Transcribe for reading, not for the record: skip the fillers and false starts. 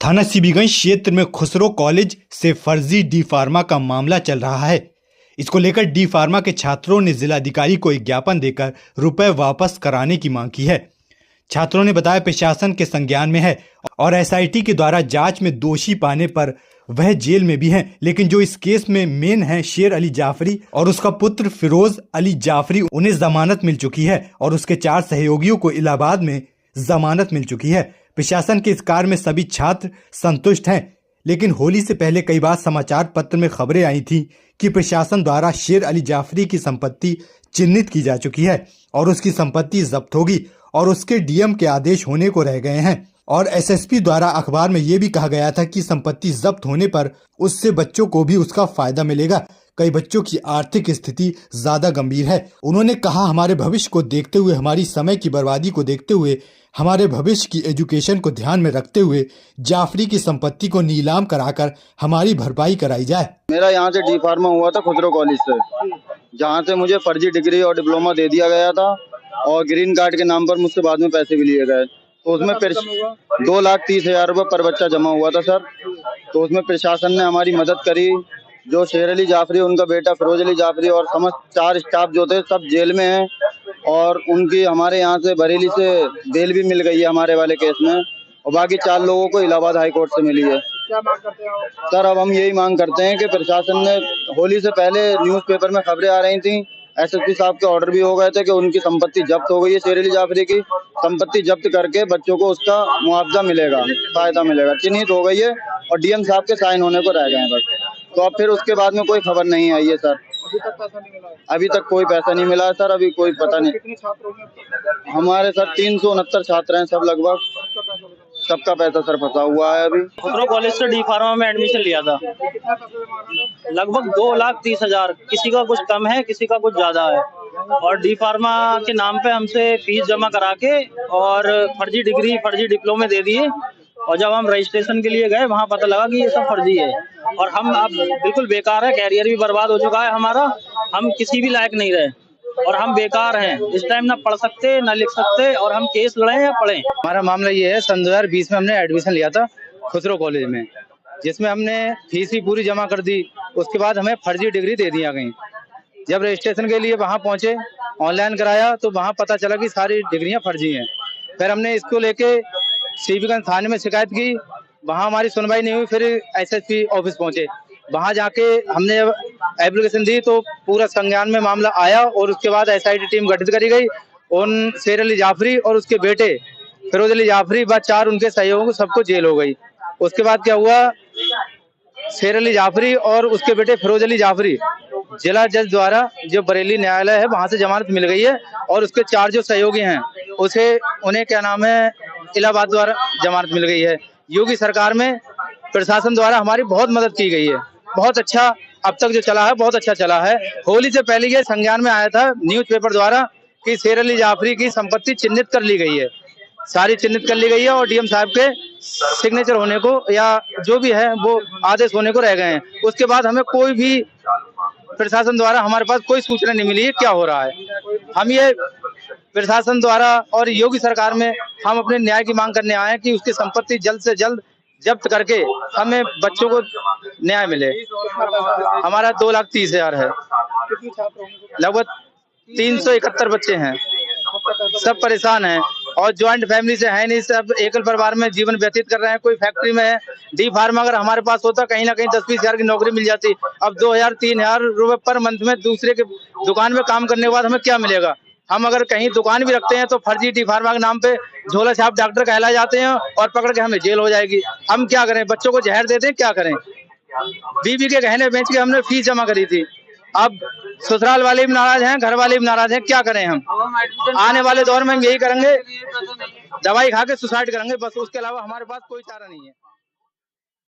थाना सीबीगंज क्षेत्र में खुसरो कॉलेज से फर्जी डी फार्मा का मामला चल रहा है। इसको लेकर डी फार्मा के छात्रों ने जिलाधिकारी को एक ज्ञापन देकर रुपए वापस कराने की मांग की है। छात्रों ने बताया प्रशासन के संज्ञान में है और एसआईटी के द्वारा जांच में दोषी पाने पर वह जेल में भी हैं, लेकिन जो इस केस में मेन है शेर अली जाफरी और उसका पुत्र फिरोज अली जाफरी, उन्हें जमानत मिल चुकी है और उसके 4 सहयोगियों को इलाहाबाद में जमानत मिल चुकी है। प्रशासन के इस कार्य में सभी छात्र संतुष्ट हैं, लेकिन होली से पहले कई बार समाचार पत्र में खबरें आई थी कि प्रशासन द्वारा शेर अली जाफरी की संपत्ति चिन्हित की जा चुकी है और उसकी संपत्ति जब्त होगी और उसके डीएम के आदेश होने को रह गए हैं। और एसएसपी द्वारा अखबार में ये भी कहा गया था कि संपत्ति जब्त होने पर उससे बच्चों को भी उसका फायदा मिलेगा। कई बच्चों की आर्थिक स्थिति ज्यादा गंभीर है। उन्होंने कहा, हमारे भविष्य को देखते हुए, हमारी समय की बर्बादी को देखते हुए, हमारे भविष्य की एजुकेशन को ध्यान में रखते हुए जाफरी की संपत्ति को नीलाम कराकर हमारी भरपाई कराई जाए। मेरा यहाँ से डी फार्मा हुआ था खुसरो कॉलेज से, जहाँ से मुझे फर्जी डिग्री और डिप्लोमा दे दिया गया था और ग्रीन कार्ड के नाम पर मुझसे बाद में पैसे भी लिए गए। तो उसमें 2,30,000 रुपये पर बच्चा जमा हुआ था सर। तो उसमें प्रशासन ने हमारी मदद करी। जो शेर अली जाफरी, उनका बेटा फिरोज अली जाफरी और समस्त 4 स्टाफ जो थे सब जेल में हैं और उनकी हमारे यहाँ से बरेली से बेल भी मिल गई है हमारे वाले केस में, और बाकी 4 लोगों को इलाहाबाद हाई कोर्ट से मिली है। क्या मांग करते हैं आप? सर अब हम यही मांग करते हैं कि प्रशासन ने, होली से पहले न्यूज़पेपर में खबरें आ रही थी, एसएसपी साहब के ऑर्डर भी हो गए थे कि उनकी संपत्ति जब्त हो गई है, शेर अली जाफरी की संपत्ति जब्त करके बच्चों को उसका मुआवजा मिलेगा, फायदा मिलेगा, चिन्हित हो गई है और डीएम साहब के साइन होने को रह गए हैं बस। तो अब फिर उसके बाद में कोई खबर नहीं आई है सर। अभी तक पैसा नहीं मिला है? अभी तक कोई पैसा नहीं मिला है सर, अभी कोई पता नहीं। कितने छात्र होंगे? हमारे सर 369 छात्र हैं सब लगभग, सबका पैसा सर फंसा हुआ है। अभी खुसरो कॉलेज से डी फार्मा में एडमिशन लिया था, कितना पैसे जमा है? लगभग 2,30,000। किसी का कुछ कम है, किसी का कुछ ज्यादा है। और डी फार्मा के नाम पे हमसे फीस जमा करा के और फर्जी डिग्री, फर्जी डिप्लोमे दे दिए। और जब हम रजिस्ट्रेशन के लिए गए, वहाँ पता लगा कि ये सब फर्जी है और हम अब बिल्कुल बेकार है। कैरियर भी बर्बाद हो चुका है हमारा, हम किसी भी लायक नहीं रहे और हम बेकार हैं। इस टाइम ना पढ़ सकते, ना लिख सकते, और हम केस लड़े या पढ़े। हमारा मामला ये है, सन 2020 में हमने एडमिशन लिया था खुसरो कॉलेज में, जिसमें हमने फीस भी पूरी जमा कर दी। उसके बाद हमें फर्जी डिग्री दे दिया गई। जब रजिस्ट्रेशन के लिए वहाँ पहुँचे, ऑनलाइन कराया, तो वहाँ पता चला कि सारी डिग्रियाँ फर्जी हैं। फिर हमने इसको लेके सीबीगंज थाने में शिकायत की, वहाँ हमारी सुनवाई नहीं हुई। फिर एसएसपी ऑफिस पहुँचे, वहाँ जाके हमने एप्लीकेशन दी तो पूरा संज्ञान में मामला आया और उसके बाद एसआईटी टीम गठित करी गई। उन शेर अली जाफरी और उसके बेटे फिरोज अली जाफरी व 4 उनके सहयोगियों को सबको जेल हो गई। उसके बाद क्या हुआ, शेर अली जाफरी और उसके बेटे फिरोज अली जाफरी जिला जज द्वारा, जो बरेली न्यायालय है, वहाँ से जमानत मिल गई है और उसके 4 जो सहयोगी हैं उन्हें क्या नाम है, इलाहाबाद द्वारा जमानत मिल गई है। योगी सरकार में प्रशासन द्वारा हमारी बहुत मदद की गई है। बहुत अच्छा अब तक जो चला है, बहुत अच्छा चला है। होली से पहले ये संज्ञान में आया था न्यूज़पेपर द्वारा कि शेर अली जाफरी की संपत्ति चिन्हित कर ली गई है, सारी चिन्हित कर ली गई है और डीएम साहब के सिग्नेचर होने को या जो भी है वो आदेश होने को रह गए हैं। उसके बाद हमें कोई भी प्रशासन द्वारा हमारे पास कोई सूचना नहीं मिली है क्या हो रहा है। हम ये प्रशासन द्वारा और योगी सरकार में हम अपने न्याय की मांग करने आए हैं कि उसकी संपत्ति जल्द से जल्द जब्त करके हमें बच्चों को न्याय मिले। हमारा 2,30,000 है, कितने छात्र होंगे? लगभग 371 बच्चे हैं, सब परेशान हैं और ज्वाइंट फैमिली से है नहीं, सब एकल परिवार में जीवन व्यतीत कर रहे हैं। कोई फैक्ट्री में है। डी फार्मा अगर हमारे पास होता, कहीं ना कहीं 10-20 हजार की नौकरी मिल जाती। अब 2,000-3,000 रुपए पर मंथ में दूसरे के दुकान में काम करने के बाद हमें क्या मिलेगा। हम अगर कहीं दुकान भी रखते हैं तो फर्जी डी फार्मा के नाम पे झोला छाप डॉक्टर कहला जाते हैं और पकड़ के हमें जेल हो जाएगी। हम क्या करें, बच्चों को जहर देते हैं, क्या करें। बीबी के गहने बेच के हमने फीस जमा करी थी। अब ससुराल वाले भी नाराज हैं, घर वाले भी नाराज हैं, क्या करें हम। आने वाले दौर में हम यही करेंगे, दवाई खा के सुसाइड करेंगे बस, उसके अलावा हमारे पास कोई चारा नहीं है।